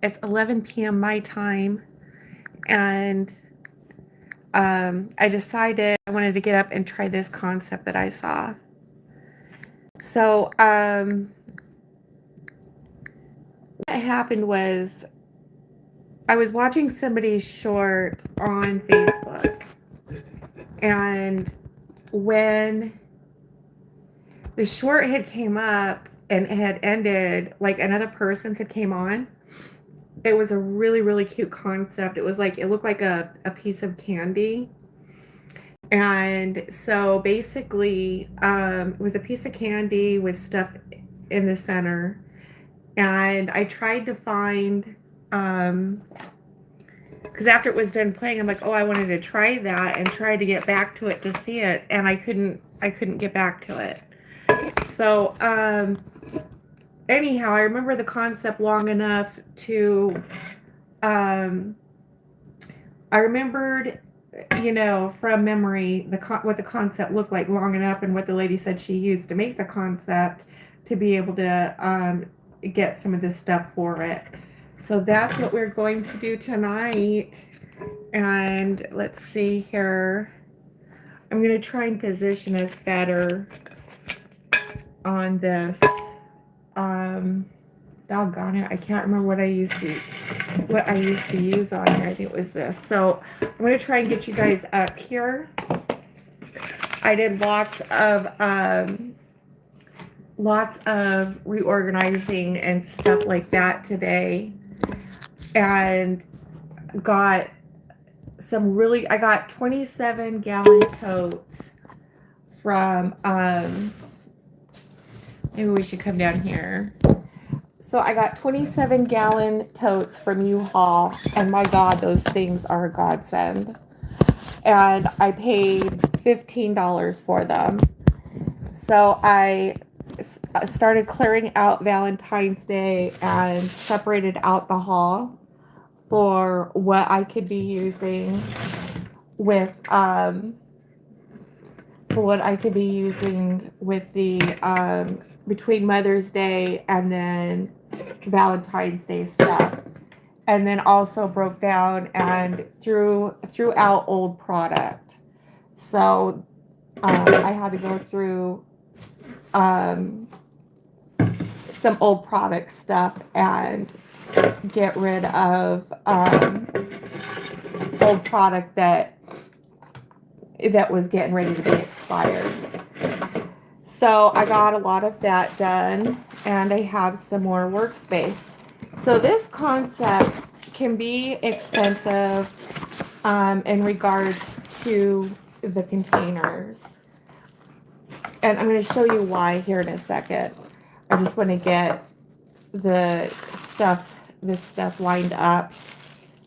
It's 11 p.m. my time, and I decided I wanted to get up and try this concept that I saw. So, what happened was I was watching somebody's short on Facebook, and when the short had came up and it had ended, like another person's had came on. It was a really, really cute concept. It was like, it looked like a piece of candy. And so basically, it was a piece of candy with stuff in the center. And I tried to find, because after it was done playing, I'm like, oh, I wanted to try that and try to get back to it to see it. And I couldn't get back to it. So, anyhow, I remember the concept long enough to, I remembered, from memory, what the concept looked like long enough, and what the lady said she used to make the concept to be able to get some of this stuff for it. So that's what we're going to do tonight. And let's see here. I'm going to try and position us better on this. Doggone it, I can't remember what I used to use on here. I think it was this. So I'm going to try and get you guys up here. I did lots of reorganizing and stuff like that today, and got I got 27-gallon totes from, maybe we should come down here. So I got 27-gallon totes from U-Haul, and my God, those things are a godsend. And I paid $15 for them. So I started clearing out Valentine's Day and separated out the haul for what I could be using with the between Mother's Day and then Valentine's Day stuff. And then also broke down and threw out old product. So I had to go through some old product stuff and get rid of old product that was getting ready to be expired. So I got a lot of that done, and I have some more workspace. So this concept can be expensive in regards to the containers. And I'm going to show you why here in a second. I just want to get this stuff lined up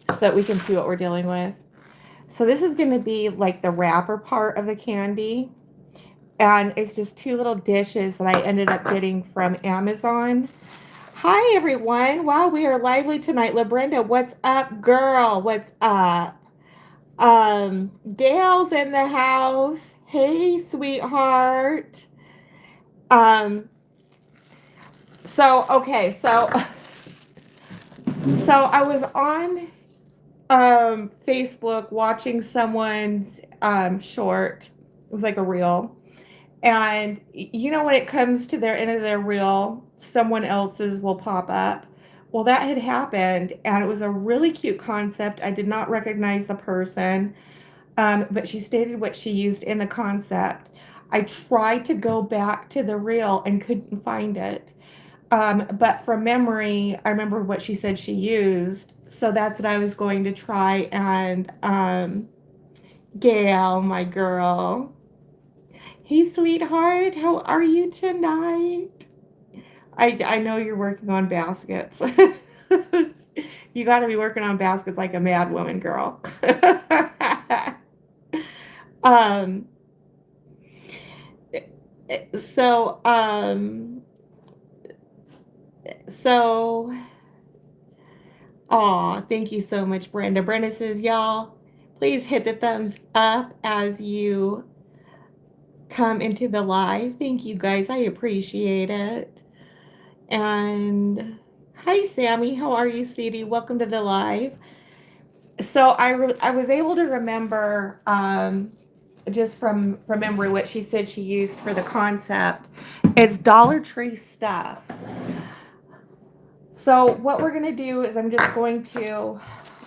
so that we can see what we're dealing with. So this is going to be like the wrapper part of the candy. And it's just two little dishes that I ended up getting from Amazon. Hi, everyone. Wow, we are lively tonight. LaBrenda, what's up, girl? What's up? Gail's in the house. Hey, sweetheart. So I was on Facebook watching someone's short. It was like a reel. And when it comes to their end of their reel, someone else's will pop up. Well, that had happened, and it was a really cute concept. I did not recognize the person, but she stated what she used in the concept. I tried to go back to the reel and couldn't find it. But from memory, I remember what she said she used. So that's what I was going to try. And Gail, my girl. Hey, sweetheart, how are you tonight? I know you're working on baskets. You got to be working on baskets like a mad woman, girl. So, thank you so much, Brenda. Brenda says, y'all, please hit the thumbs up as you come into the live. Thank you, guys. I appreciate it. And Hi, Sammy. How are you, sweetie? Welcome to the live. So I was able to remember just from memory what she said she used for the concept. It's Dollar Tree stuff. So what we're gonna do is I'm just going to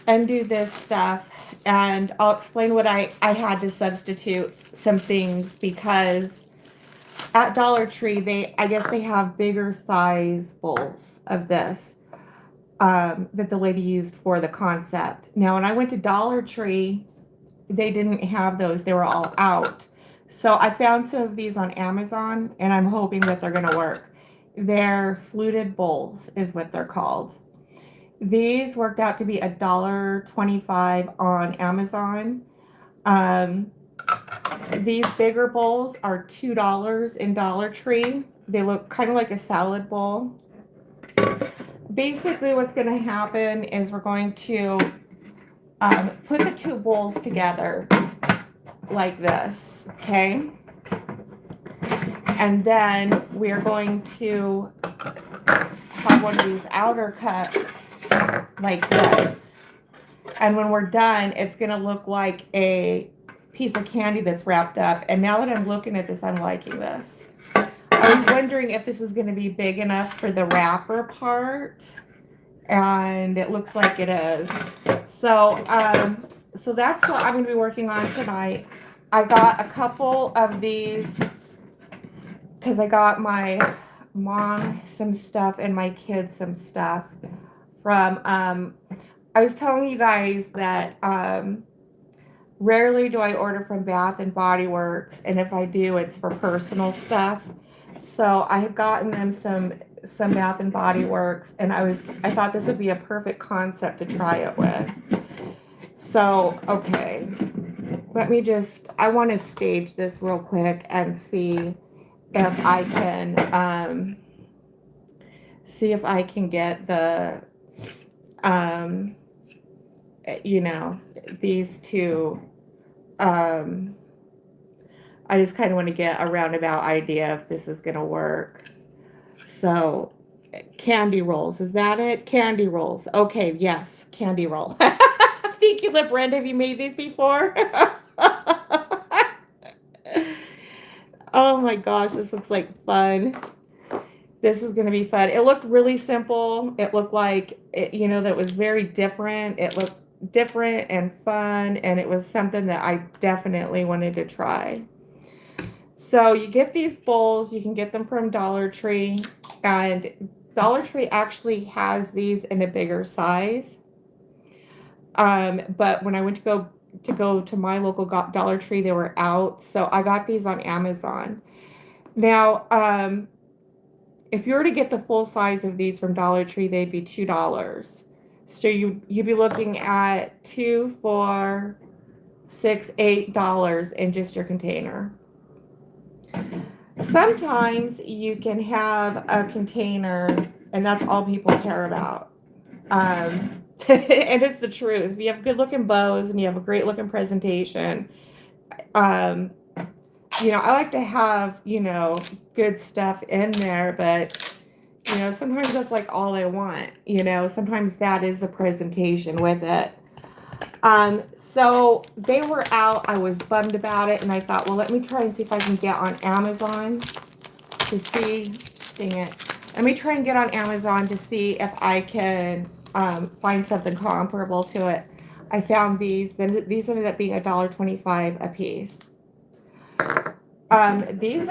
undo this stuff and I'll explain what I had to substitute some things because at Dollar Tree I guess they have bigger size bowls of this that the lady used for the concept. Now when I went to Dollar Tree, they didn't have those, they were all out. So I found some of these on Amazon and I'm hoping that they're gonna work. They're fluted bowls is what they're called. These worked out to be $1.25 on Amazon. Um, these bigger bowls are $2 in Dollar Tree. They look kind of like a salad bowl. Basically what's going to happen is we're going to put the two bowls together like this, okay? And then we're going to have one of these outer cups like this. And when we're done, it's going to look like a piece of candy that's wrapped up. And now that I'm looking at this, I'm liking this. I was wondering if this was going to be big enough for the wrapper part. And it looks like it is. So, so that's what I'm going to be working on tonight. I got a couple of these because I got my mom some stuff and my kids some stuff from, I was telling you guys that rarely do I order from Bath and Body Works, and if I do, it's for personal stuff. So I have gotten them some Bath and Body Works, and I thought this would be a perfect concept to try it with. So, okay, I want to stage this real quick and see if I can get the, these two, I just kind of want to get a roundabout idea if this is going to work. So, candy rolls, is that it? Candy rolls. Okay, yes, candy roll. Thank you, Brenda. Have you made these before? Oh my gosh, this looks like fun. This is going to be fun. It looked really simple. It looked like, that was very different. It looked different and fun, and it was something that I definitely wanted to try. So you get these bowls. You can get them from Dollar Tree, and Dollar Tree actually has these in a bigger size. But when I went to go to my local Dollar Tree, they were out. So I got these on Amazon. Now, if you were to get the full size of these from Dollar Tree, they'd be $2. So you'd be looking at $2, $4, $6, $8 in just your container. Sometimes you can have a container, and that's all people care about. And it's the truth. If you have good looking bows and you have a great looking presentation, I like to have, good stuff in there, but, sometimes that's like all I want, sometimes that is the presentation with it. So they were out. I was bummed about it, and I thought, well, let me try and see if I can get on Amazon to see, dang it. Let me try and get on Amazon to see if I can find something comparable to it. I found these, and these ended up being $1.25 a piece. These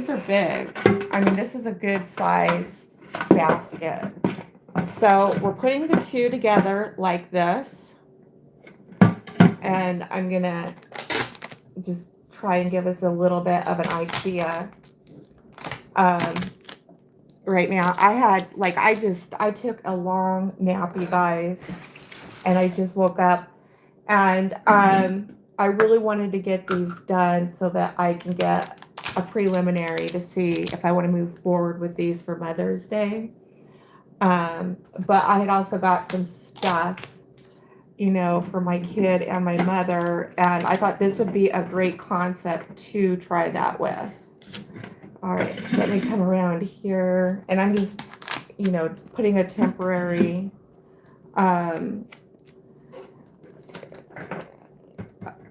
are big. I mean, this is a good size basket. So we're putting the two together like this. And I'm gonna just try and give us a little bit of an idea. Right now, I took a long nap, you guys, and I just woke up, and I really wanted to get these done so that I can get a preliminary to see if I want to move forward with these for Mother's Day. But I had also got some stuff, for my kid and my mother, and I thought this would be a great concept to try that with. All right, so let me come around here, and I'm just you know, putting a temporary,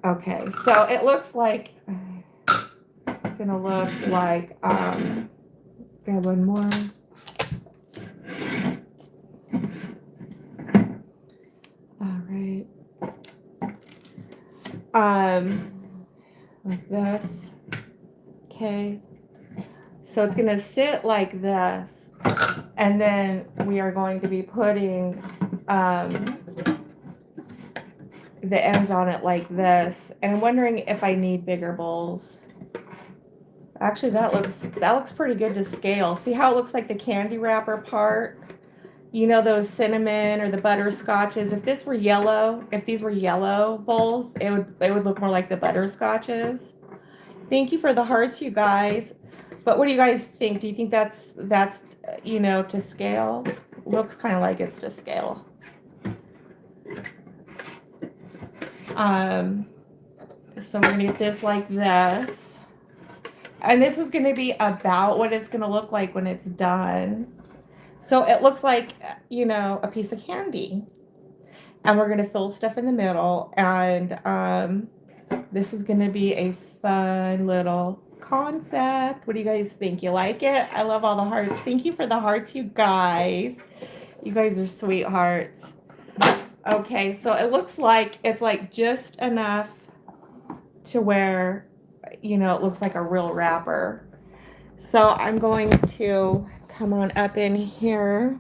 okay, so it looks like, it's going to look like, grab one more. All right. Like this. Okay. So it's going to sit like this. And then we are going to be putting the ends on it like this. And I'm wondering if I need bigger bowls. Actually, that looks pretty good to scale. See how it looks like the candy wrapper part? You know, those cinnamon or the butterscotches. If these were yellow bowls, it would look more like the butterscotches. Thank you for the hearts, you guys. But what do you guys think? Do you think that's you know, to scale? Looks kind of like it's to scale. So we're gonna get this like this. And this is gonna be about what it's gonna look like when it's done. So it looks like, you know, a piece of candy. And we're gonna fill stuff in the middle. And this is gonna be a fun little concept. What do you guys think? You like it? I love all the hearts. Thank you for the hearts, you guys. You guys are sweethearts. Okay, so it looks like it's like just enough to where, you know, it looks like a real wrapper. So I'm going to come on up in here.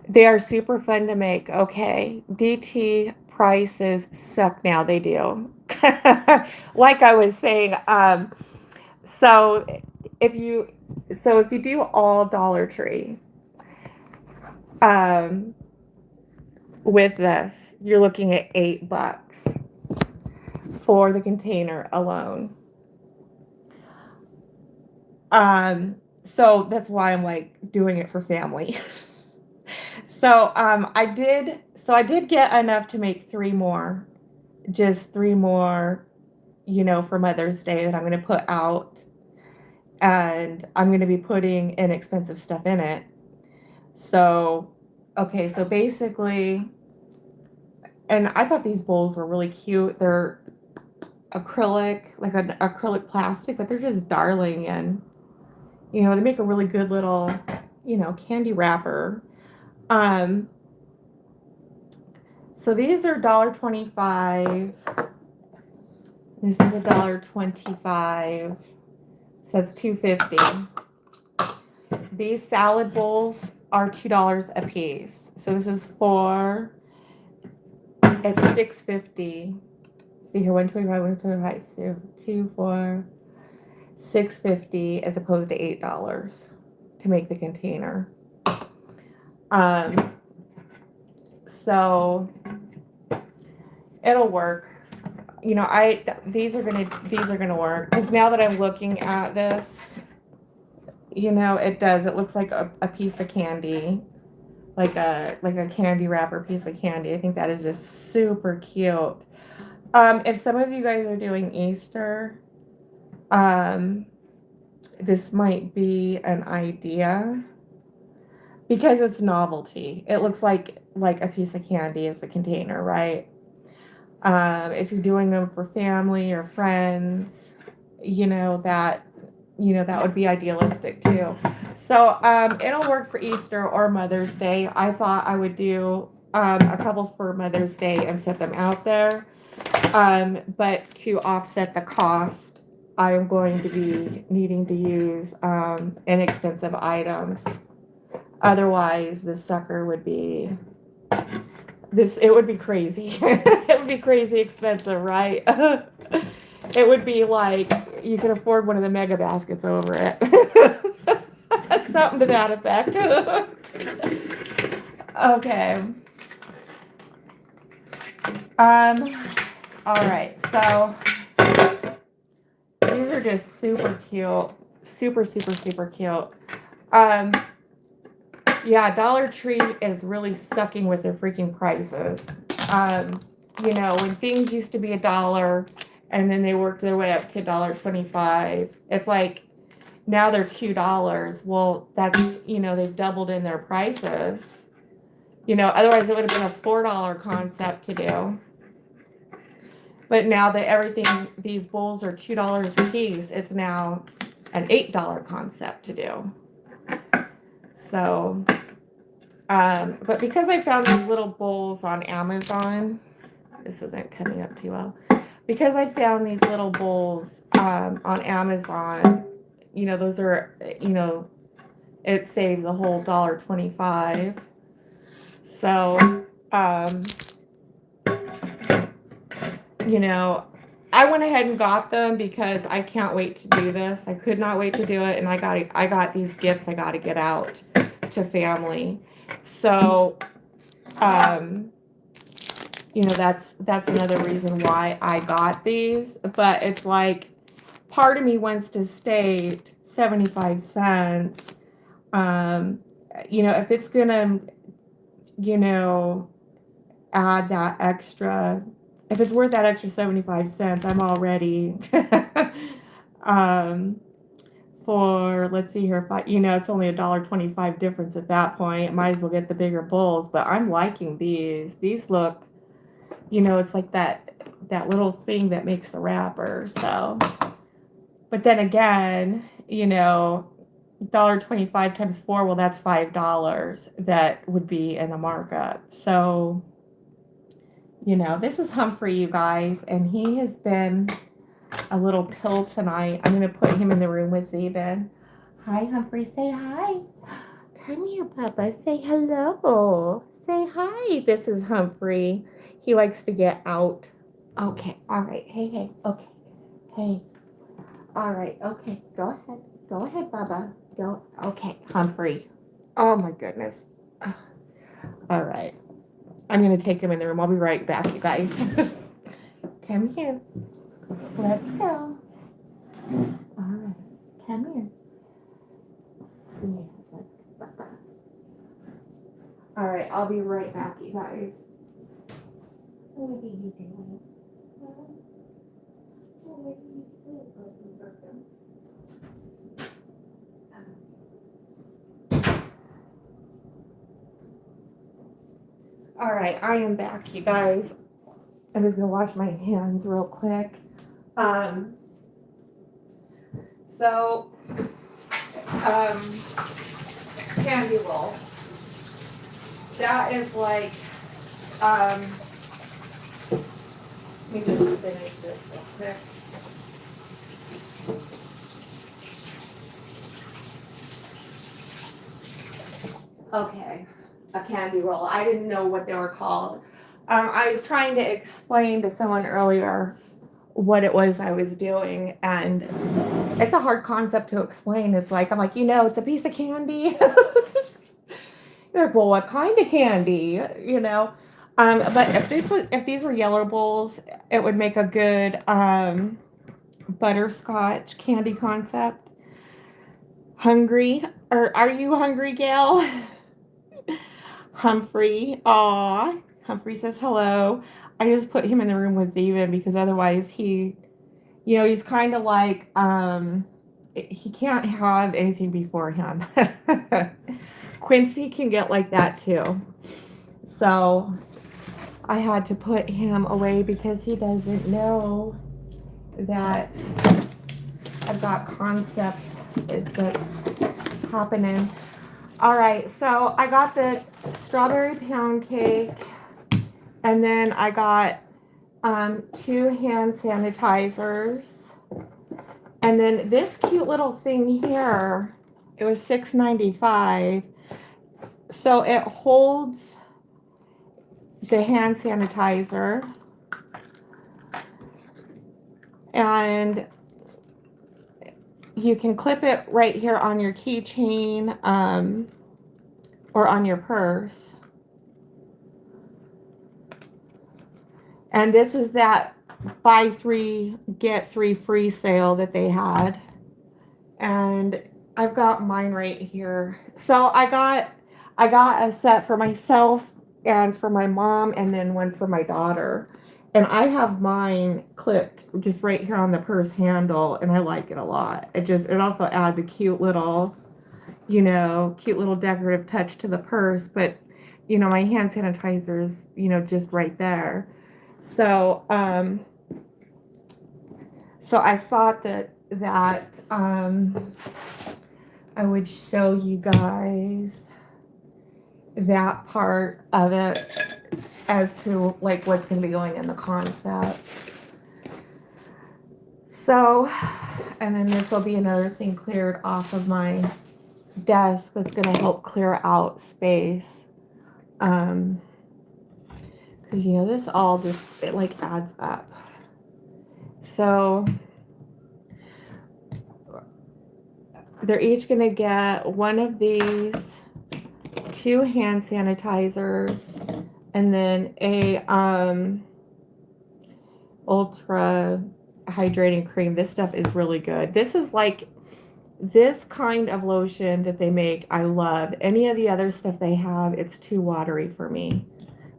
They are super fun to make. Okay, DT prices suck now. They do. Like I was saying, so if you do all Dollar Tree, with this, you're looking at $8 for the container alone. So that's why I'm like doing it for family. So I did get enough to make just three more, you know, for Mother's Day that I'm going to put out, and I'm going to be putting inexpensive stuff in it. So, okay, so basically, and I thought these bowls were really cute. They're acrylic, like an acrylic plastic, but they're just darling, and, you know, they make a really good little, you know, candy wrapper. So these are $1.25. This is $1.25. So that's $2.50. These salad bowls are $2 a piece. So this is it's $6.50. See here, 125, 125, 2, 4, $6.50 as opposed to $8 to make the container. So it'll work. You know, these are gonna work, because now that I'm looking at this, you know, it looks like a piece of candy, like a candy wrapper piece of candy. I think that is just super cute. If some of you guys are doing Easter, this might be an idea, because it's novelty. It looks like a piece of candy is the container, right? If you're doing them for family or friends, you know, that would be idealistic too. So it'll work for Easter or Mother's Day. I thought I would do a couple for Mother's Day and set them out there. But to offset the cost, I am going to be needing to use inexpensive items. Otherwise, this sucker would be it would be crazy. It would be crazy expensive, right? It would be like you could afford one of the mega baskets over it. Something to that effect. Okay. All right. So these are just super cute. Super, super, super cute. Yeah, Dollar Tree is really sucking with their freaking prices. You know, when things used to be $1 and then they worked their way up to $1.25, it's like, Now they're $2. Well, that's, they've doubled in their prices. Otherwise it would have been a $4 concept to do. But now that these bowls are $2 a piece, it's now an $8 concept to do. So, but because I found these little bowls on Amazon, this isn't coming up too well. Because I found these little bowls on Amazon, those are, it saves a whole $1.25. So, I went ahead and got them because I can't wait to do this. I could not wait to do it, and I got these gifts I got to get out to family. So, that's another reason why I got these. But it's like, part of me wants to state 75 cents. If it's gonna, add that extra, if it's worth that extra 75 cents, I'm already for, let's see here, it's only $1.25 difference at that point. Might as well get the bigger bowls. But I'm liking these. These look, it's like that little thing that makes the wrapper. So, but then again, $1.25 times 4, well, that's $5 that would be in the markup. So, this is Humphrey, you guys, and he has been a little pill tonight. I'm going to put him in the room with Zeben. Hi, Humphrey. Say hi. Come here, Papa. Say hello. Say hi. This is Humphrey. He likes to get out. Okay. All right. Hey. Okay. Hey. All right. Okay. Go ahead. Go ahead, Bubba. Go. Okay. Humphrey. Oh, my goodness. All right. I'm going to take him in the room. I'll be right back, you guys. Come here. Let's go. All right. Come here. Yes, let's go. All right. I'll be right back, you guys. What are you doing? All right, I am back, you guys. I'm just gonna wash my hands real quick. Candy roll. That is like, let me just finish this real quick. Okay, a candy roll. I didn't know what they were called. I was trying to explain to someone earlier what it was I was doing, and it's a hard concept to explain. It's like, I'm like, it's a piece of candy. They're like, well, what kind of candy? But if these were yellow bowls, it would make a good butterscotch candy concept. Hungry? Or are you hungry, Gail? Humphrey. Aw. Humphrey says hello. I just put him in the room with Zeben because otherwise he's kind of like, he can't have anything before him. Quincy can get like that too. So I had to put him away because he doesn't know that I've got concepts that's happening. All right, so I got the strawberry pound cake, and then I got 2 hand sanitizers, and then this cute little thing here. It was $6.95, so it holds the hand sanitizer, and you can clip it right here on your keychain or on your purse. And this was that buy 3 get 3 free sale that they had, and I've got mine right here. So I got a set for myself and for my mom, and then one for my daughter. And I have mine clipped just right here on the purse handle, and I like it a lot. It also adds a cute little, cute little decorative touch to the purse. But, my hand sanitizer's, just right there. So, so I thought that I would show you guys that part of it as to like what's going to be going in the concept. So, and then this will be another thing cleared off of my desk that's going to help clear out space. Because this all just, it like adds up. So they're each going to get one of these, 2 hand sanitizers, and then a ultra hydrating cream. This stuff is really good. This is like this kind of lotion that they make. I love. Any of the other stuff they have, it's too watery for me.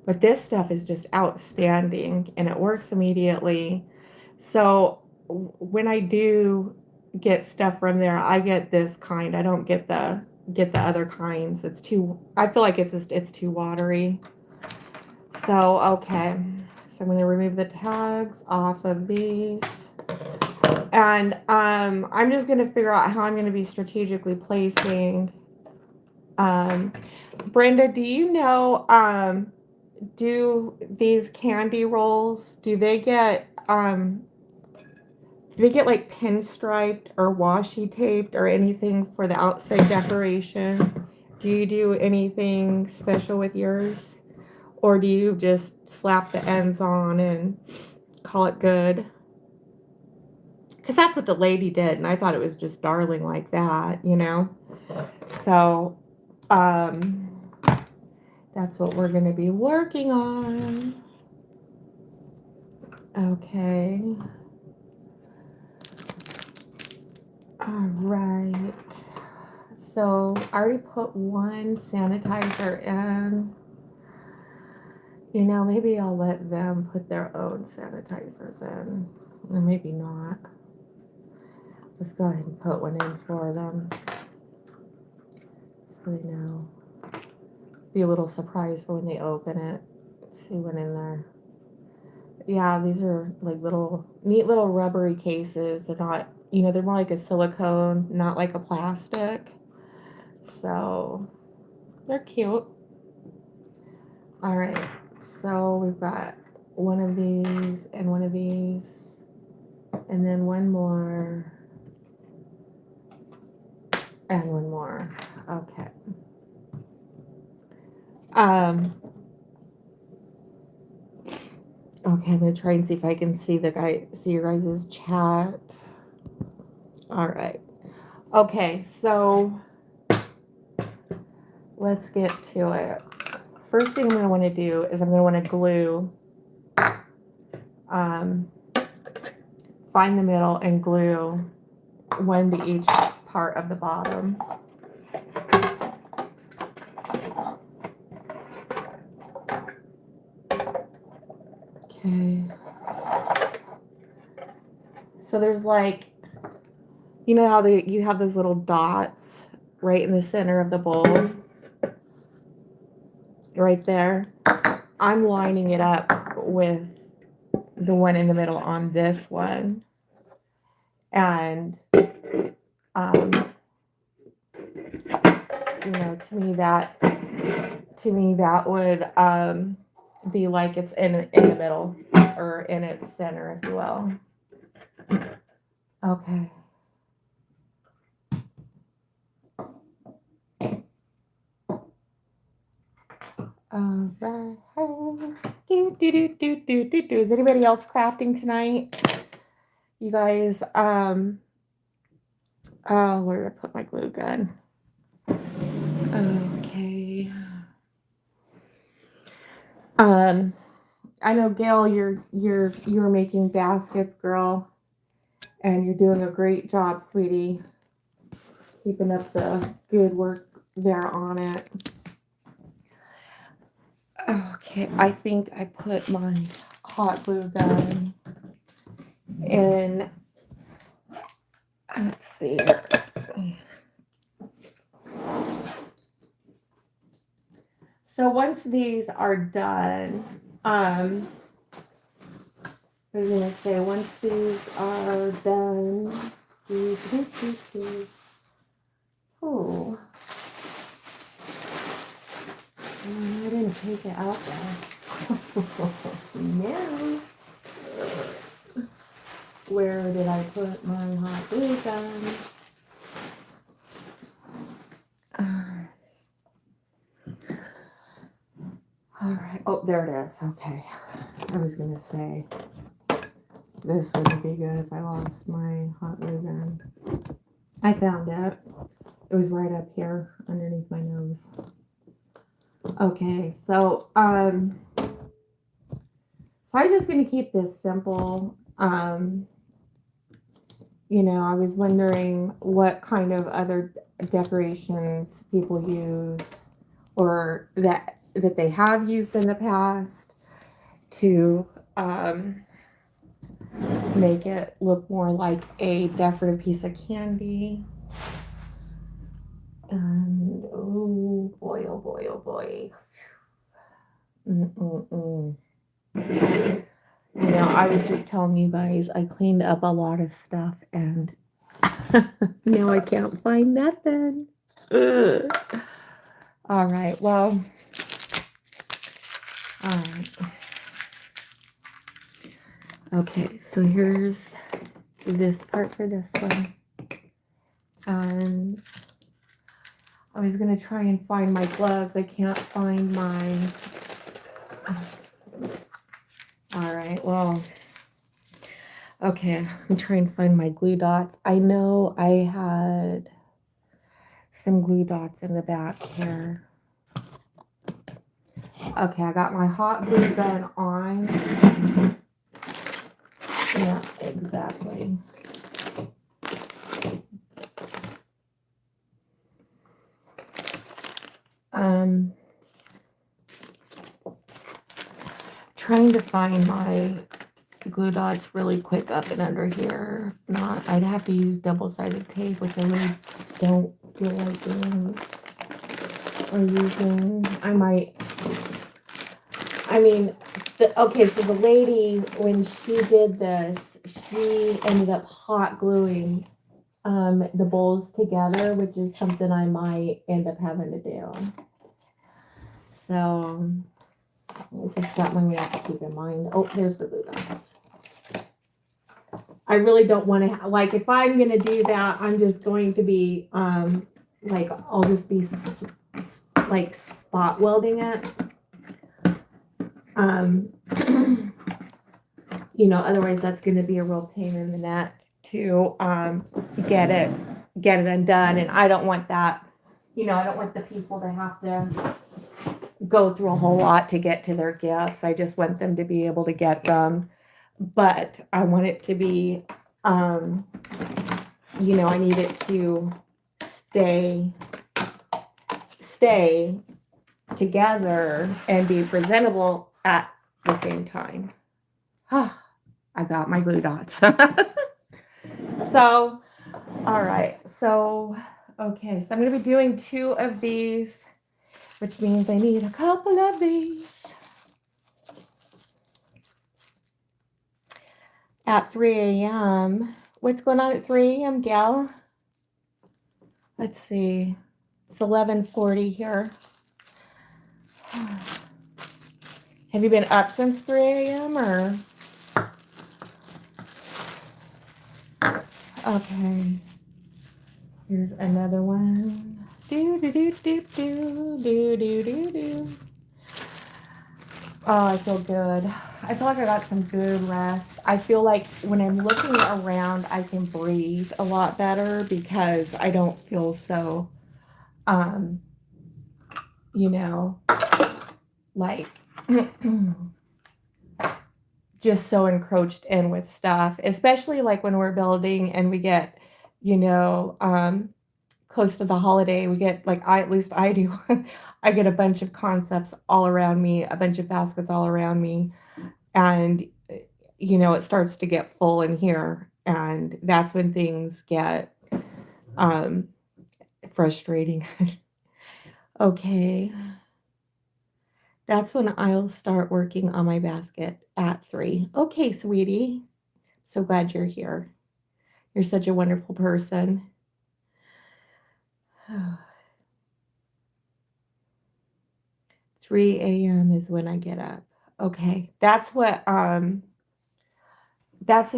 But this stuff is just outstanding, and it works immediately. So when I do get stuff from there, I get this kind. I don't get the other kinds. I feel like it's too watery. So, okay. So I'm going to remove the tags off of these. And I'm just going to figure out how I'm going to be strategically placing. Brenda, do you know, do these candy rolls, do they get like pinstriped or washi taped or anything for the outside decoration? Do you do anything special with yours? Or do you just slap the ends on and call it good? Because that's what the lady did, and I thought it was just darling like that, So, that's what we're going to be working on. Okay. All right. So I already put one sanitizer in. Maybe I'll let them put their own sanitizers in. Or maybe not. Just go ahead and put one in for them. So they know. Be a little surprised for when they open it. See what in there. Yeah, these are like neat little rubbery cases. They're not, they're more like a silicone, not like a plastic. So they're cute. All right. So we've got one of these and one of these, and then one more, and one more. Okay. Okay, I'm gonna try and see if I can see your guys' chat. All right. Okay, so let's get to it. First thing I'm going to want to do is I'm going to want to glue, find the middle and glue one to each part of the bottom. Okay. So there's like, how you have those little dots right in the center of the bowl? Right there. I'm lining it up with the one in the middle on this one. And, to me that would be like it's in the middle or in its center, if you will. Okay. All right. Is anybody else crafting tonight? You guys, oh, where did I put my glue gun? Okay. I know, Gail, you're making baskets, girl, and you're doing a great job, sweetie. Keeping up the good work there on it. Okay, I think I put my hot glue gun. And let's see here. So once these are done, I was gonna say once these are done, oh, I didn't take it out there. No. Where did I put my hot glue gun? All right. Oh, there it is. Okay. I was going to say this wouldn't be good if I lost my hot glue gun. I found it. It was right up here underneath my nose. Okay. So I'm just going to keep this simple. You know, I was wondering what kind of other decorations people use or that they have used in the past to make it look more like a decorative piece of candy. And oh boy, oh boy, oh boy. You know, I was just telling you guys, I cleaned up a lot of stuff and now I can't find nothing. Ugh. All right, well, all right. Okay, so here's this part for this one. And I was going to try and find my gloves. I can't find my... All right, well, okay, I'm trying to find my glue dots. I know I had some glue dots in the back here. Okay, I got my hot glue gun on. Yeah, exactly. Trying to find my glue dots really quick up and under here. I'd have to use double-sided tape, which I really don't feel like doing or using. Okay, so the lady, when she did this, she ended up hot gluing the bowls together, which is something I might end up having to do. So this is something we have to keep in mind. Oh, there's the glue dots. I really don't want to, like, if I'm going to do that, I'm just going to be, like, I'll just be, like, spot welding it. You know, otherwise that's going to be a real pain in the neck to, get it undone. And I don't want that, you know, I don't want the people to have to go through a whole lot to get to their gifts. I just want them to be able to get them. But I want it to be, you know, I need it to stay together and be presentable at the same time. I got my glue dots. So, all right. So, okay. So I'm going to be doing 2 of these, which means I need a couple of these. At 3 a.m. What's going on at 3 a.m., gal? Let's see. It's 11:40 here. Have you been up since 3 a.m. or? Okay. Here's another one. Do do do do do do do do do. Oh, I feel good. I feel like I got some good rest. I feel like when I'm looking around, I can breathe a lot better because I don't feel so, you know, like just so encroached in with stuff, especially like when we're building and we get, you know, close to the holiday, we get, like, at least I do, I get a bunch of concepts all around me, a bunch of baskets all around me. and it starts to get full in here, and that's when things get um, frustrating. Okay, that's when I'll start working on my basket at 3. Okay, sweetie. So glad you're here. You're such a wonderful person. 3 a.m. is when I get up. Okay, that's the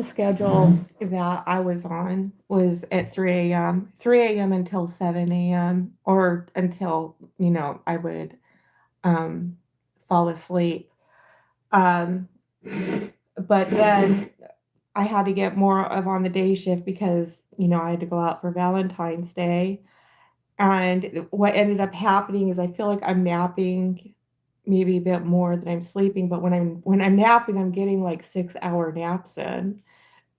schedule that I was on, was at 3 a.m. 3 a.m. until 7 a.m. or until, I would um fall asleep. Um but then I had to get more of on the day shift because, I had to go out for Valentine's Day. And what ended up happening is I feel like I'm napping maybe a bit more than I'm sleeping, but when I'm napping, I'm getting like 6-hour naps in.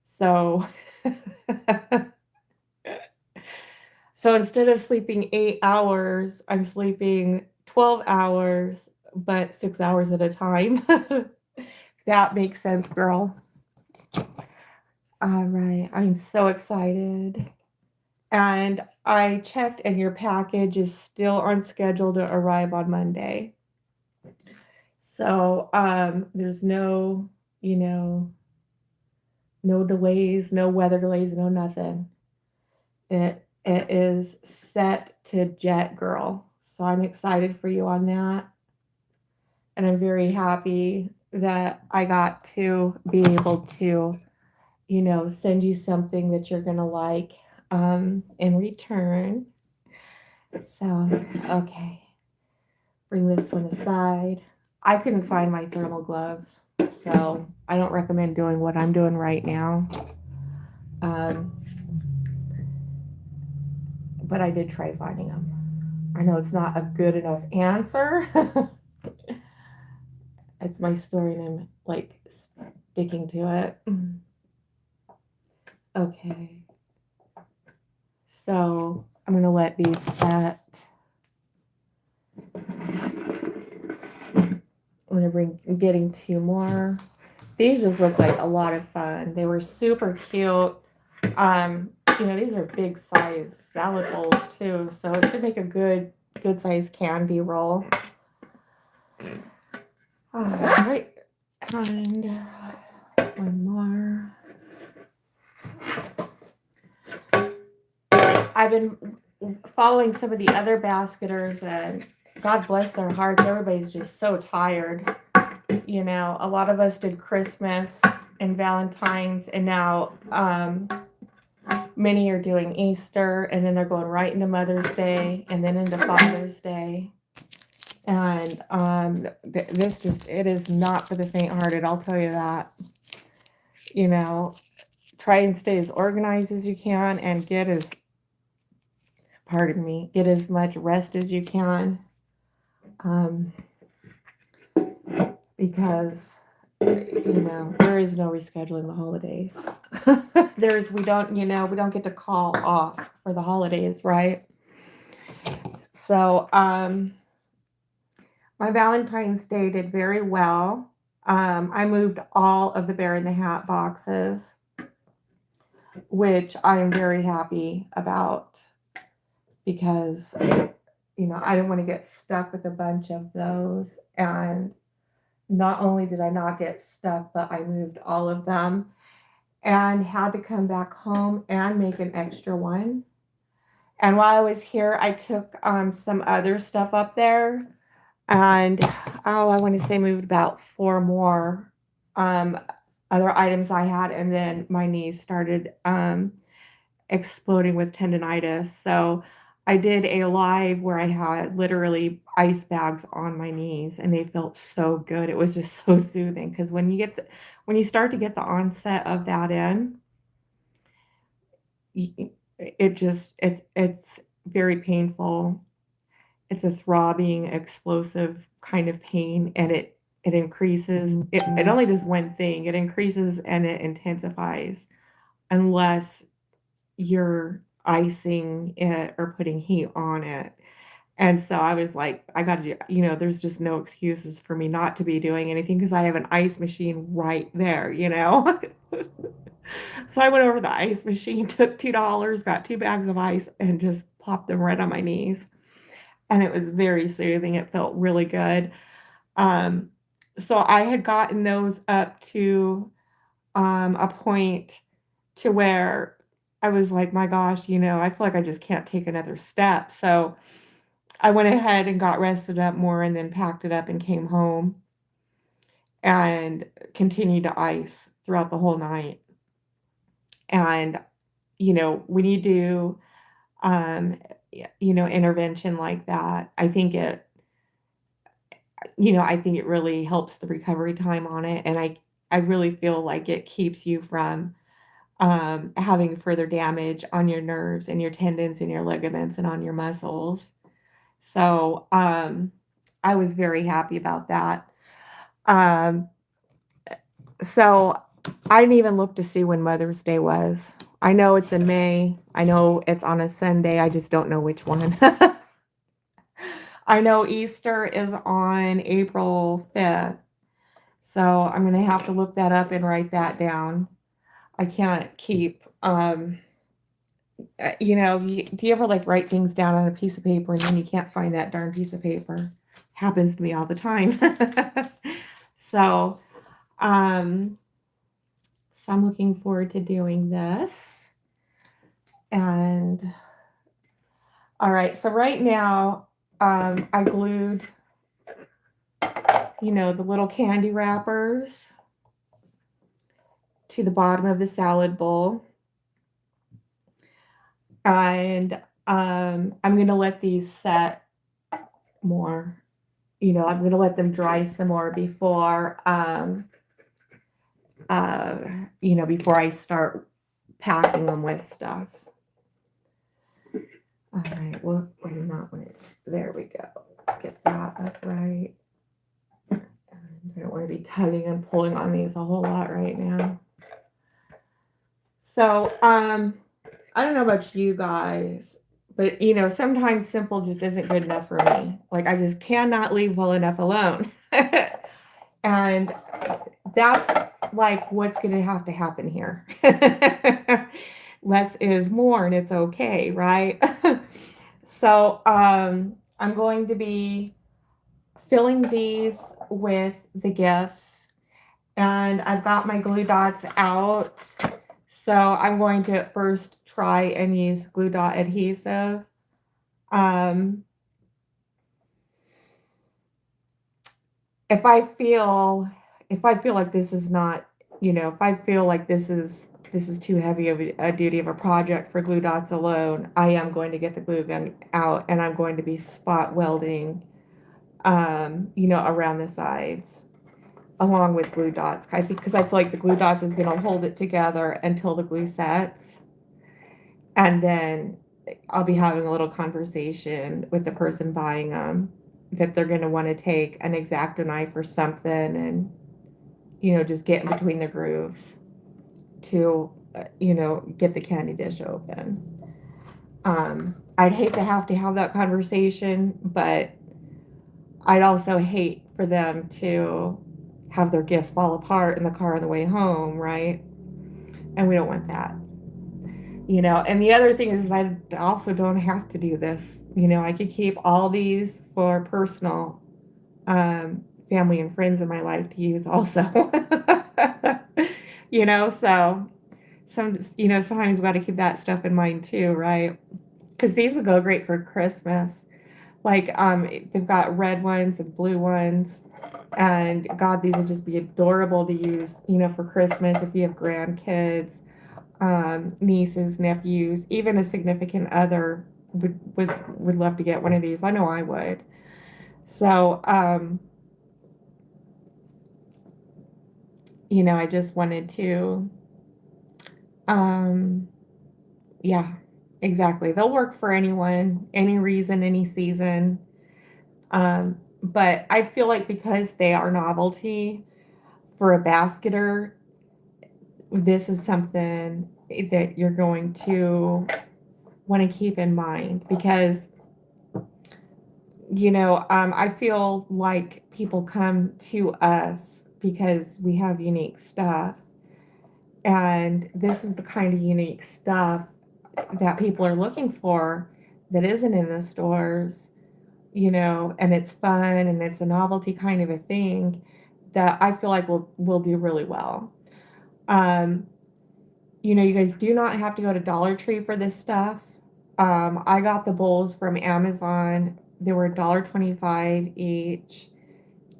So so instead of sleeping 8 hours, I'm sleeping 12 hours, but 6 hours at a time. That makes sense, girl. All right, I'm so excited. And I checked, and your package is still on schedule to arrive on Monday. So there's you know, no delays, no weather delays, no nothing. It is set to jet, girl. So I'm excited for you on that. And I'm very happy that I got to be able to, send you something that you're gonna like in return. So, okay, bring this one aside. I couldn't find my thermal gloves, so I don't recommend doing what I'm doing right now. Um, but I did try finding them. I know it's not a good enough answer. It's my story, and I'm like sticking to it. Okay, so I'm gonna let these set. I'm gonna bring getting 2 more. These just look like a lot of fun. They were super cute. These are big size salad bowls too, so it should make a good size candy roll. All right, and one more. I've been following some of the other basketers, and God bless their hearts, everybody's just so tired. A lot of us did Christmas and Valentine's, and now many are doing Easter, and then they're going right into Mother's Day, and then into Father's Day. And it is not for the faint-hearted, I'll tell you that. Try and stay as organized as you can, and get as much rest as you can. Because there is no rescheduling the holidays. We don't get to call off for the holidays, right? So my Valentine's Day did very well. I moved all of the Bear in the Hat boxes, which I am very happy about, because I didn't want to get stuck with a bunch of those. And not only did I not get stuck, but I moved all of them and had to come back home and make an extra one. And while I was here, I took some other stuff up there, and I want to say moved about 4 more other items I had, and then my knees started exploding with tendonitis. So I did a live where I had literally ice bags on my knees, and they felt so good. It was just so soothing, because when you start to get the onset of that in, it's very painful. It's a throbbing, explosive kind of pain, and it increases. It only does one thing. It increases and it intensifies, unless you're icing it or putting heat on it. And so I was like, I got to, there's just no excuses for me not to be doing anything because I have an ice machine right there. So I went over to the ice machine, took $2, got 2 bags of ice, and just plopped them right on my knees. And it was very soothing. It felt really good. Um, so I had gotten those up to a point to where I was like, my gosh, I feel like I just can't take another step. So I went ahead and got rested up more and then packed it up and came home and continued to ice throughout the whole night. And, when you do, um, intervention like that, I think it really helps the recovery time on it. And I really feel like it keeps you from having further damage on your nerves and your tendons and your ligaments and on your muscles. So I was very happy about that. Um, so I didn't even look to see when Mother's Day was. I know it's in May. I know it's on a Sunday. I just don't know which one. I know Easter is on April 5th. So I'm going to have to look that up and write that down. I can't keep, do you ever like write things down on a piece of paper and then you can't find that darn piece of paper? Happens to me all the time. So, um, so I'm looking forward to doing this. And all right, so right now, I glued, the little candy wrappers to the bottom of the salad bowl. And I'm going to let these set more. I'm going to let them dry some more before I start packing them with stuff. All right, well, wait, not wait. There we go. Let's get that up right. I don't want to be tugging and pulling on these a whole lot right now. So, I don't know about you guys, but sometimes simple just isn't good enough for me. Like I just cannot leave well enough alone. And that's like what's going to happen here. Less is more and it's okay, right? So, I'm going to be filling these with the gifts and I've got my glue dots out. So I'm going to first try and use glue dot adhesive. If I feel like this is not, if I feel like this is too heavy of a duty of a project for glue dots alone, I am going to get the glue gun out and I'm going to be spot welding, around the sides along with glue dots. Because I feel like the glue dots is going to hold it together until the glue sets. And then I'll be having a little conversation with the person buying them that they're going to want to take an X-Acto knife or something and, just get in between the grooves to, get the candy dish open. I'd hate to have that conversation, but I'd also hate for them to have their gift fall apart in the car on the way home, right? And we don't want that. And the other thing is I also don't have to do this. I could keep all these for personal family and friends in my life to use also. So sometimes we got to keep that stuff in mind too, right? Because these would go great for Christmas. Like they've got red ones and blue ones. And God, these would just be adorable to use, for Christmas if you have grandkids. Nieces, nephews, even a significant other would love to get one of these. I know I would. So, I just wanted to, yeah, exactly. They'll work for anyone, any reason, any season. But I feel like because they are novelty for a basketer, this is something that you're going to want to keep in mind because I feel like people come to us because we have unique stuff. And this is the kind of unique stuff that people are looking for that isn't in the stores, and it's fun and it's a novelty kind of a thing that I feel like will do really well. Um, you guys do not have to go to Dollar Tree for this stuff. I got the bowls from Amazon. They were $1.25 each.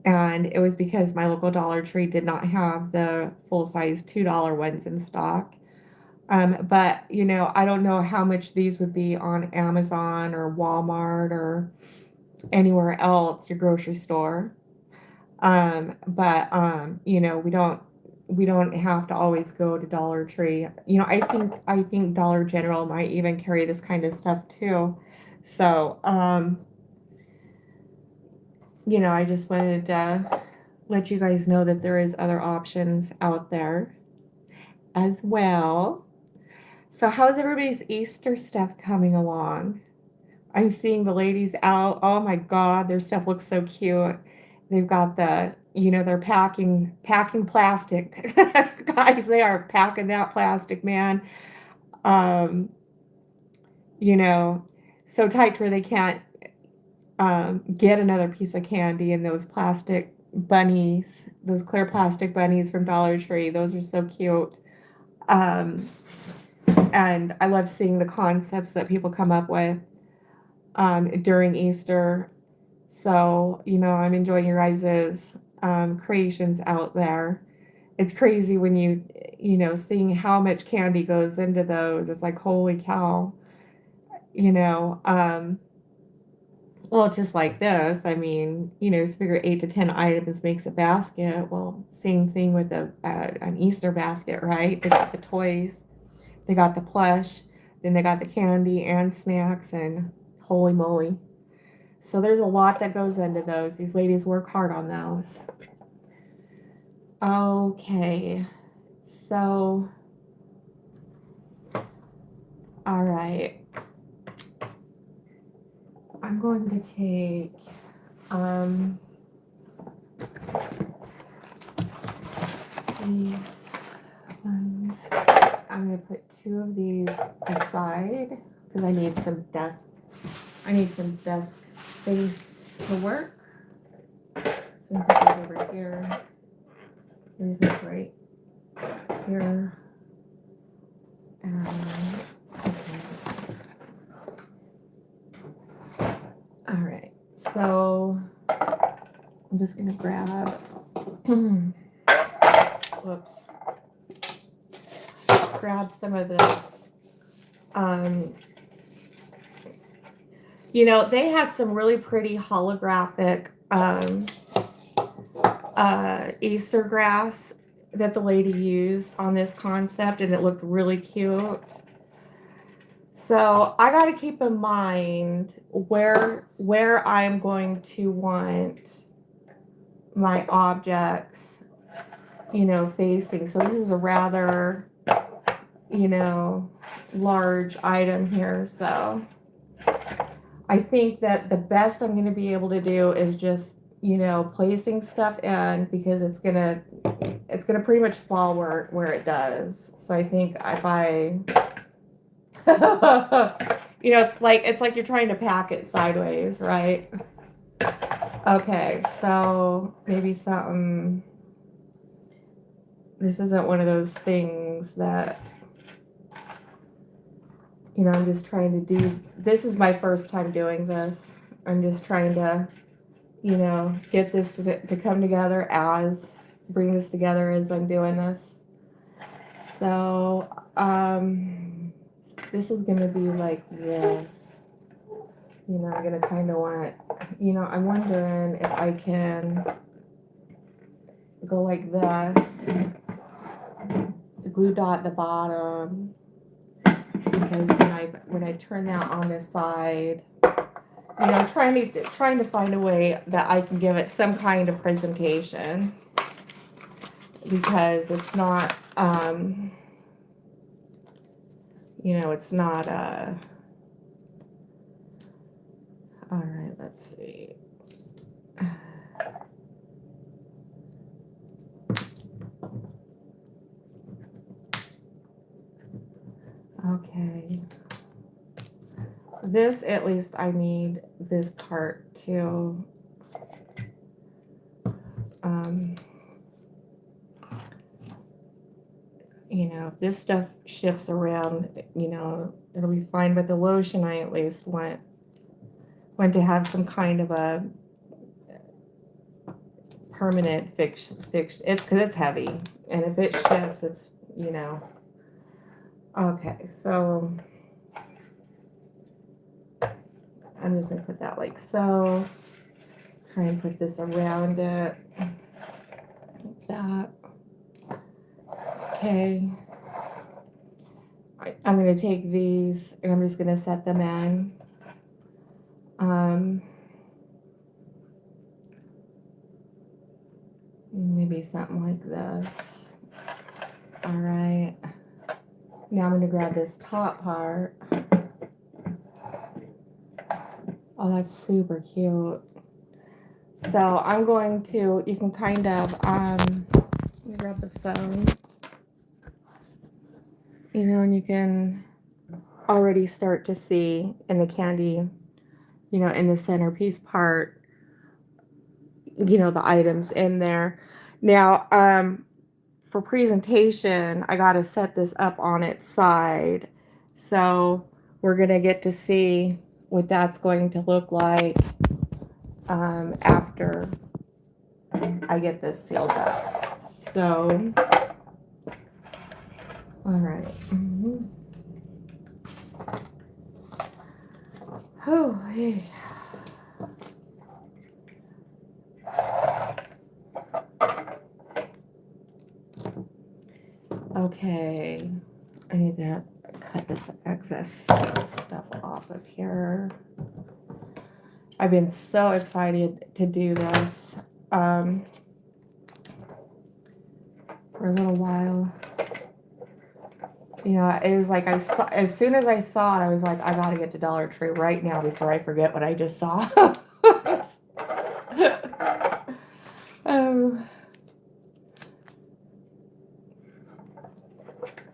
And it was because my local Dollar Tree did not have the full size $2 ones in stock. But I don't know how much these would be on Amazon or Walmart or anywhere else, your grocery store. But we don't have to always go to Dollar Tree. I think Dollar General might even carry this kind of stuff too. So I just wanted to let you guys know that there is other options out there as well. So how's everybody's Easter stuff coming along? I'm seeing the ladies out. Oh my God, their stuff looks so cute. They've got they're packing plastic. Guys, they are packing that plastic, man. Um, you know, so tight where they can't get another piece of candy in those plastic bunnies, those clear plastic bunnies from Dollar Tree. Those are so cute. Um, and I love seeing the concepts that people come up with during Easter. So, I'm enjoying your guys' creations out there. It's crazy when seeing how much candy goes into those. It's like, holy cow, you know. Well, it's just like this. I mean, figure 8 to 10 items makes a basket. Well, same thing with an Easter basket, right? They got the toys, they got the plush, then they got the candy and snacks, and holy moly. So there's a lot that goes into those. These ladies work hard on those. Okay, so, all right. I'm going to take, these ones. I'm going to put 2 of these aside because I need some desk space to work. So I'm going to put these over here. These look right here. Okay. All right. So I'm just going to grab, whoops, grab some of this. They had some really pretty holographic Easter grass that the lady used on this concept, and it looked really cute. So I got to keep in mind where I'm going to want my objects, facing. So this is a rather, large item here. So I think that the best I'm going to be able to do is just, placing stuff in, because it's gonna pretty much fall where it does. So I think if I, it's like you're trying to pack it sideways, right? Okay, so maybe something. This isn't one of those things that, I'm just trying to do. This is my first time doing this. I'm just trying to, get this to come together bring this together as I'm doing this. So, this is going to be like this. I'm going to kind of want, I'm wondering if I can go like this, the glue dot at the bottom, because when I turn that on this side, I'm trying to find a way that I can give it some kind of presentation, because it's not, it's not, all right, let's see. Okay. This, at least I need this part to, you know, if this stuff shifts around, you know, it'll be fine. But the lotion, I at least want to have some kind of a permanent fix. It's because it's heavy, and if it shifts, it's, you know. Okay, so I'm just gonna put that like so. Try and put this around it. Like that. Okay. I'm gonna take these and I'm just gonna set them in. Maybe something like this. All right. Now I'm going to grab this top part. Oh, that's super cute. So I'm going to, you can kind of, let me grab the phone. You know, and you can already start to see in the candy, you know, in the centerpiece part, you know, the items in there. Now, for presentation, I got to set this up on its side. So we're going to get to see what that's going to look like after I get this sealed up. So, all right. Oh, hey. Okay, I need to cut this excess stuff off of here. I've been so excited to do this for a little while. You know, it was like as soon as I saw it, I was like, I gotta get to Dollar Tree right now before I forget what I just saw. Oh.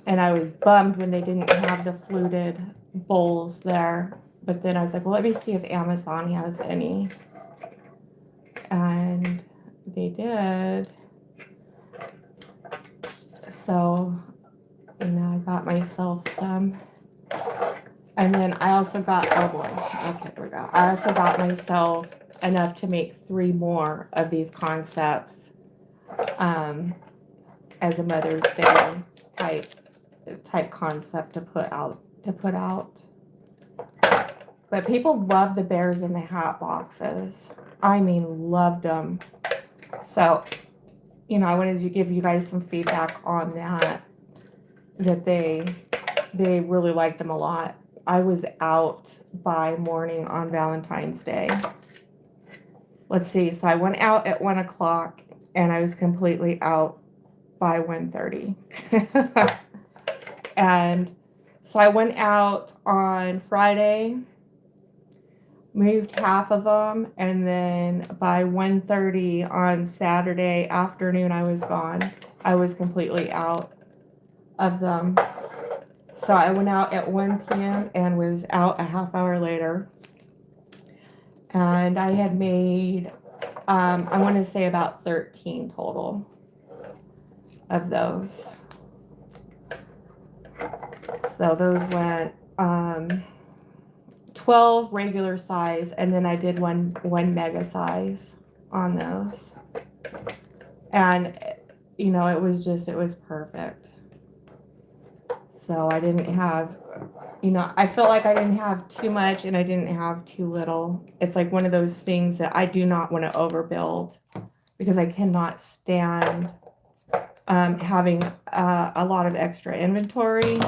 And I was bummed when they didn't have the fluted bowls there. But then I was like, well, let me see if Amazon has any. And they did. So, you know, I got myself some. And then I also got, oh boy, okay, here we go. I also got myself enough to make 3 more of these concepts as a Mother's Day type concept to put out. But people love the bears in the hat boxes. I mean, loved them. So, you know, I wanted to give you guys some feedback on that they really liked them a lot. I was out by morning on Valentine's Day. Let's see. So I went out at 1 o'clock and I was completely out by 1:30. And so I went out on Friday, moved half of them, and then by 1:30 on Saturday afternoon, I was gone. I was completely out of them. So I went out at 1 p.m. and was out a half hour later. And I had made, I want to say about 13 total of those. So those went 12 regular size, and then I did one mega size on those. And, you know, it was perfect. So I didn't have, you know, I felt like I didn't have too much and I didn't have too little. It's like one of those things that I do not want to overbuild because I cannot stand having a lot of extra inventory,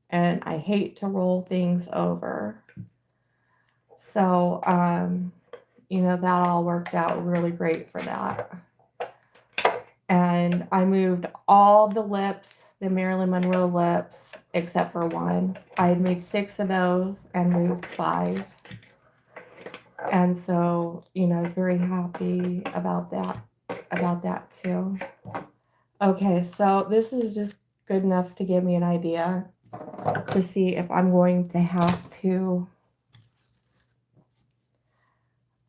and I hate to roll things over. So, you know, that all worked out really great for that. And I moved all the lips, the Marilyn Monroe lips, except for one. I had made 6 of those and moved 5. And so, you know, I was very happy about that too. Okay, so this is just good enough to give me an idea to see if I'm going to have to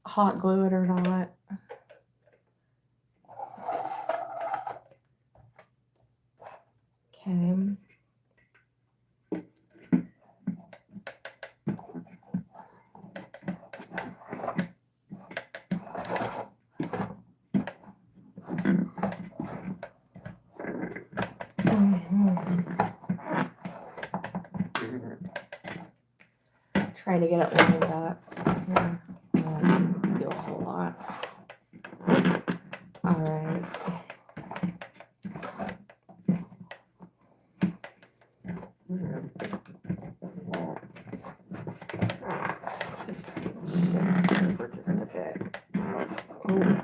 hot glue it or not. Okay. Trying to get it lined up. Do a whole lot. All right. Just shift over just a bit. Ooh.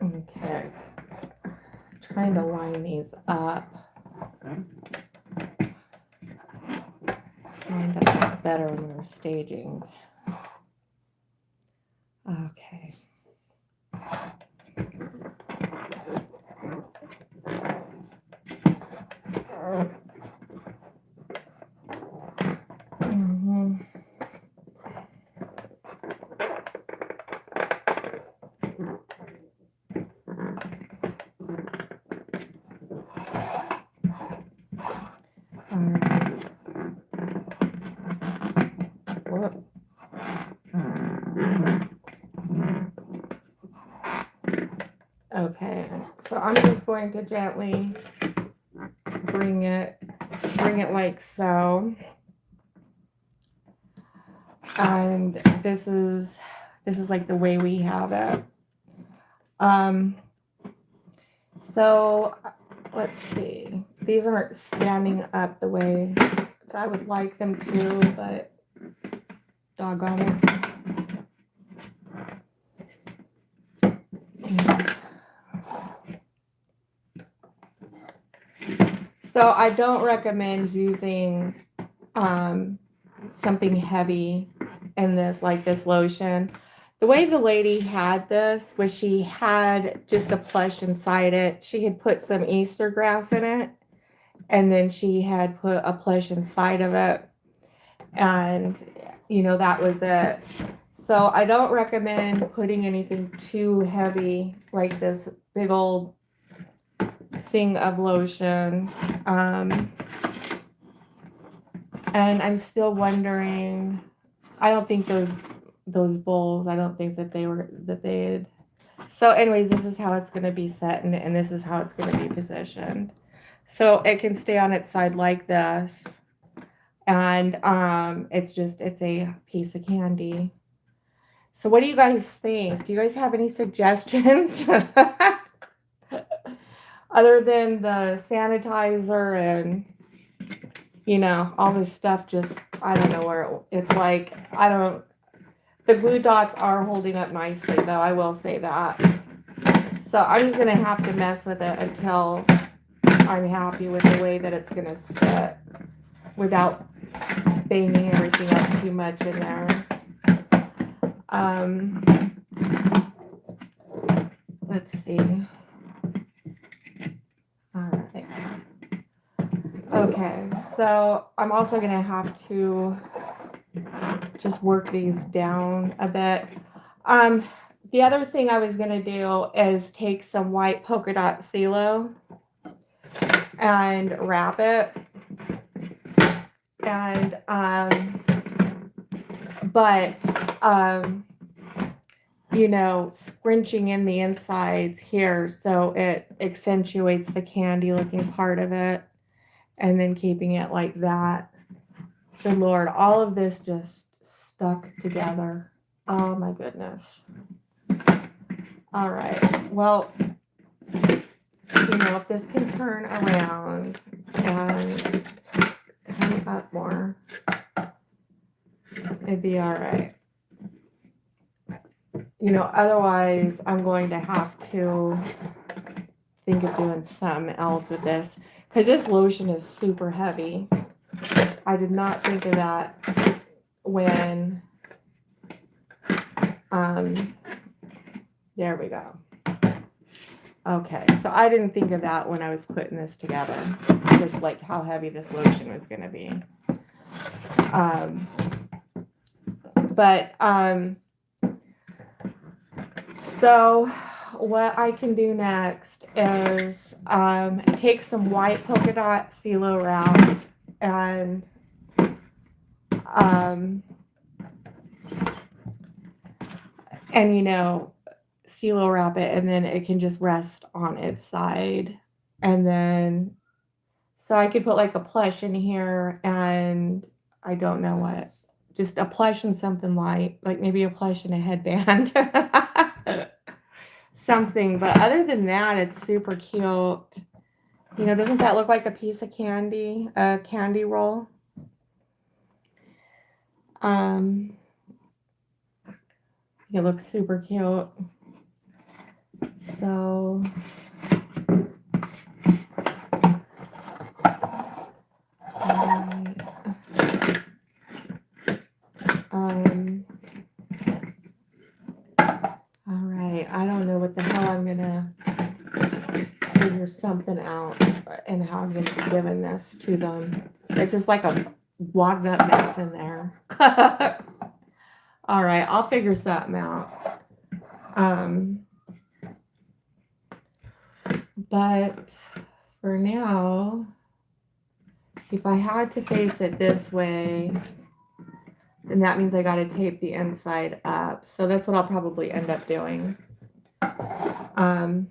Okay. Trying to line these up. Lined up better when we're staging. Okay. Okay, so I'm just going to gently bring it like so. And this is like the way we have it. So let's see. These aren't standing up the way that I would like them to, but doggone it. So I don't recommend using something heavy in this, like this lotion. The way the lady had this was she had just a plush inside it. She had put some Easter grass in it, and then she had put a plush inside of it. And, you know, that was it. So I don't recommend putting anything too heavy like this big old thing of lotion. And I'm still wondering, I don't think those bowls, I don't think that they had. So anyways, this is how it's going to be set, and this is how it's going to be positioned. So it can stay on its side like this. And it's a piece of candy. So what do you guys think? Do you guys have any suggestions? Other than the sanitizer and, you know, all this stuff, just, I don't know where it's like, the glue dots are holding up nicely, though, I will say that. So I'm just going to have to mess with it until I'm happy with the way that it's going to sit without banging everything up too much in there. Let's see. All right. Okay, so I'm also going to have to just work these down a bit. The other thing I was going to do is take some white polka dot CeeLo and wrap it. And, you know, scrunching in the insides here so it accentuates the candy looking part of it, and then keeping it like that. Good Lord, all of this just stuck together. Oh my goodness. All right, well, you know, if this can turn around and come up more. It'd be all right. You know, otherwise I'm going to have to think of doing something else with this because this lotion is super heavy. I did not think of that when, there we go. Okay, so I didn't think of that when I was putting this together, just like how heavy this lotion was going to be. So what I can do next is take some white polka dot CeeLo wrap and you know, CeeLo wrap it, and then it can just rest on its side. And then, so I could put like a plush in here, and I don't know what, just a plush and something light, like maybe a plush and a headband. Something, but other than that, it's super cute. You know, doesn't that look like a piece of candy, a candy roll? It looks super cute. So, all right, I don't know what the hell I'm gonna figure something out and how I'm gonna be giving this to them. It's just like a wadded up mess in there. All right, I'll figure something out. But for now, see, if I had to face it this way, then that means I got to tape the inside up. So that's what I'll probably end up doing. But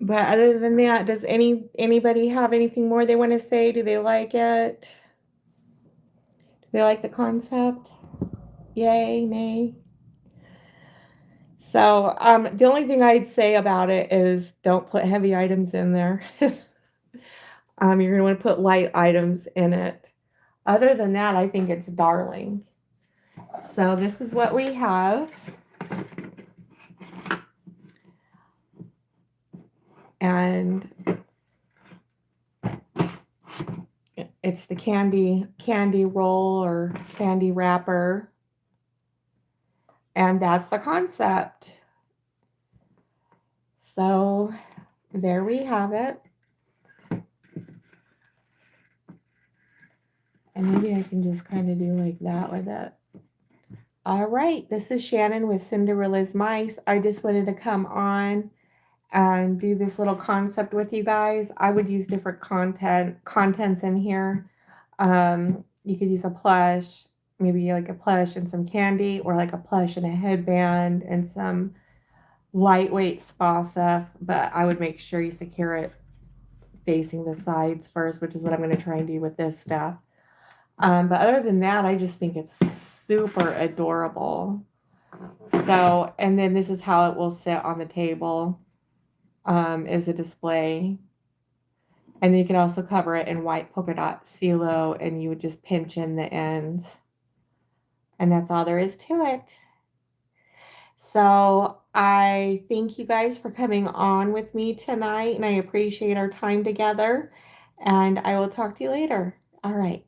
other than that, does anybody have anything more they want to say? Do they like it? Do they like the concept? Yay, nay? So the only thing I'd say about it is don't put heavy items in there. You're going to want to put light items in it. Other than that, I think it's darling. So this is what we have. And it's the candy roll or candy wrapper. And that's the concept. So there we have it. And maybe I can just kind of do like that with it. All right, this is Shannon with Cinderella's Mice. I just wanted to come on and do this little concept with you guys. I would use different contents in here. You could use a plush, maybe like a plush and some candy, or like a plush and a headband and some lightweight spa stuff, but I would make sure you secure it facing the sides first, which is what I'm going to try and do with this stuff. But other than that, I just think it's super adorable. So, and then this is how it will sit on the table as a display. And then you can also cover it in white polka dot CeeLo, and you would just pinch in the ends. And that's all there is to it. So I thank you guys for coming on with me tonight, and I appreciate our time together. And I will talk to you later. All right.